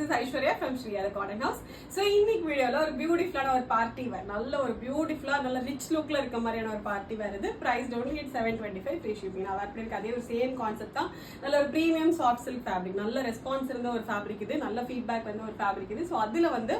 is Aishwarya from Shriyada Cotton House. So இன்னைக்கு வீடியோல ஒரு பியூட்டிஃபுல்லான ஒரு பார்ட்டி வேர், நல்ல ஒரு பியூட்டிஃபுல்லா நல்ல ரிச் லுக்ல இருக்க மாதிரியான ஒரு பார்ட்டி வேர் இது. Price only at 725 free shipping. நான் வேர் பண்ணிருக்க அதே ஒரு சேம் கான்செப்ட் தான். நல்ல ஒரு பிரீமியம் சாஃப்ட் சில்க் ஃபேப்ரிக், நல்ல ரெஸ்பான்ஸ் இருந்த ஒரு ஃபேப்ரிக் இது, நல்ல ஃபீட்பேக் வந்த ஒரு ஃபேப்ரிக் இது. ஸோ அதுல வந்து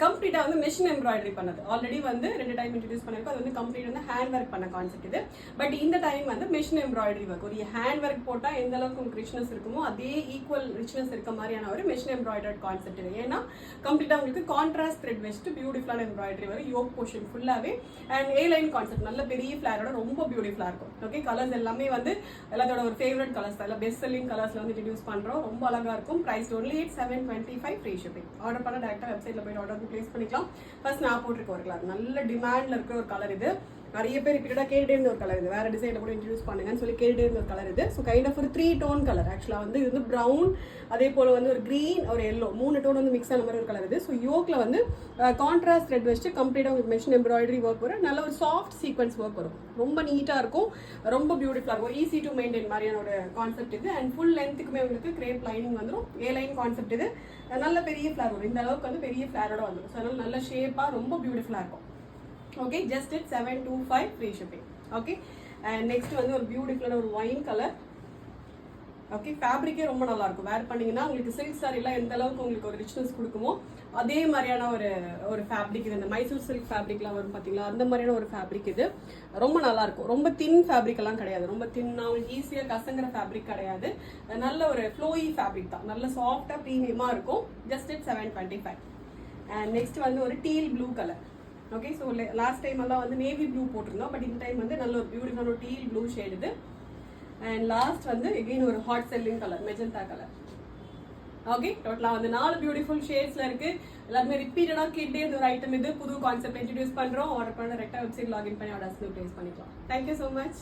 கம்ப்ளீட்டா வந்து மிஷின் எம்ப்ராய்டரி பண்ணது. ஆல்ரெடி வந்து 2 டைம் இன்ட்ரடியூஸ் பண்ணிருக்கோம். அது வந்து கம்ப்ளீட் வந்து ஹேண்ட் ஒர்க் பண்ண கான்செப்ட் இது. பட் இந்த டைம் வந்து மிஷின் எம்ப்ராய்டரி ஒர்க், ஒரு ஹேண்ட் ஒர்க் போட்டா எந்த அளவுக்கு உங்களுக்கு ரிச்னஸ் இருக்குமோ அதே ஈக்குவல் ரிச்னஸ் இருக்க மாதிரியான ஒரு மிஷின் எம்ப்ராய்டர்ட் கான்செப்ட் இது. ஏன்னா கம்ப்ளீட்டா உங்களுக்கு கான்ட்ராஸ்ட் த்ரெட் வச்சுட்டு பியூட்டிஃபுல்லான எம்ப்ராய்டரி வரும். யோக் போர்ஷன் ஃபுல்லாவே அண்ட் ஏ லைன் கான்செப்ட், நல்ல பெரிய ஃபிளாரோட ரொம்ப பியூட்டிஃபுல்லா இருக்கும். ஓகே, கலர்ஸ் எல்லாமே வந்து எல்லாத்தோட ஒரு ஃபேவரட் கலர்ஸ் தான், பெஸ்ட் செல்லிங் கலர்ஸ்ல வந்து இன்ட்ரடியூஸ் பண்றோம். ரொம்ப அழகா இருக்கும். Price only at 725 free shipping. Order பண்ண டைரக்டா வெப்சைட்ல போய் ஆர்டர் பிளேஸ் பண்ணிக்கலாம். ஃபர்ஸ்ட் நான் போட்டிருக்க ஒரு கலர், நல்ல டிமாண்ட்ல இருக்கிற ஒரு கலர் இது. நிறைய பேர் ரிப்பீட்டடா கேட்டுட்டே இருந்த ஒரு கலர் இது. வேற டிசைன்ல கூட இன்ட்ரடியூஸ் பண்ணுங்கன்னு சொல்லி கேட்டுட்டே இருந்த ஒரு கலர் இது. ஸோ கைண்ட் ஆஃப் ஒரு 3 டோன் கலர். ஆக்சுவலா வந்து இது வந்து ப்ரௌன், அதே போல வந்து ஒரு கிரீன், ஒரு எல்லோ, 3 டோன் வந்து மிக்ஸ் ஆன மாதிரி ஒரு கலர் இது. ஸோ யோக்ல வந்து கான்ட்ராஸ்ட் த்ரெட் வச்சு கம்ப்ளீட்டா உங்களுக்கு மிஷின் எம்ப்ராய்டரி ஒர்க் வரும். நல்ல ஒரு சாஃப்ட் சீக்வன்ஸ் ஒர்க் வரும். ரொம்ப நீட்டா இருக்கும், ரொம்ப பியூட்டிஃபுல்லா இருக்கும். ஈஸி டு மெயின்டைன் மாதிரியான ஒரு கான்செப்ட் இது. அண்ட் ஃபுல் லென்த்துக்குமே உங்களுக்கு கிரேப் லைனிங் வந்துடும். ஏ லைன் கான்செப்ட் இது. நல்ல பெரிய ஃபிளார் வரும். இந்த அளவுக்கு வந்து பெரிய ஃபிளாரோட வந்துடும். ஸோ அதனால நல்ல ஷேப்பா ரொம்ப பியூட்டிஃபுல்லா இருக்கும். Okay, just it 725 free shipping. Okay, and next வந்து ஒரு பியூட்டிஃபுல்லான ஒரு ஒயின் கலர். ஓகே, ஃபேப்ரிக்கே ரொம்ப நல்லா இருக்கும். வேர் பண்ணீங்கன்னா உங்களுக்கு சில்க் சாரிலாம் எந்த அளவுக்கு உங்களுக்கு ஒரு ரிச்னஸ் கொடுக்குமோ அதே மாதிரியான ஒரு ஃபேப்ரிக் இது. இந்த மைசூர் சில்க் ஃபேப்ரிக்லாம் வரும் பார்த்தீங்களா, அந்த மாதிரியான ஒரு ஃபேப்ரிக் இது. ரொம்ப நல்லா இருக்கும். ரொம்ப தின் ஃபேப்ரிக் எல்லாம் கிடையாது, ரொம்ப தின்னா உங்களுக்கு ஈஸியாக கசங்கிற ஃபேப்ரிக் கிடையாது. நல்ல ஒரு ஃப்ளோயி ஃபேப்ரிக் தான், நல்ல சாஃப்டாக ப்ரீமியமாக இருக்கும். Just it 725. அண்ட் நெக்ஸ்ட் வந்து ஒரு deal blue colour. Okay, so last time எல்லாம் வந்து நேவி ப்ளூ போட்டிருந்தோம். பட் இந்த டைம் வந்து நல்ல ஒரு பியூட்டிஃபுல்லான ஒரு டீல் ப்ளூ ஷேட் இது. அண்ட் லாஸ்ட் வந்து எகெயின் ஒரு hot selling colour, magenta colour. Okay, டோட்டலா வந்து 4 பியூட்டிஃபுல் ஷேட்ஸ்ல இருக்கு. எல்லாருமே ரிப்பீட்டடா கேட்டே இந்த ஒரு ஐட்டம் இது. புது கான்செப்ட் இன்ட்ரடியூஸ் பண்றோம். ஆர்டர் பண்ண ரெக்டா வெப்சைட் லாகின் பண்ணி ஆர்டர்ஸ் பிளேஸ் பண்ணிக்கலாம். Thank you so much.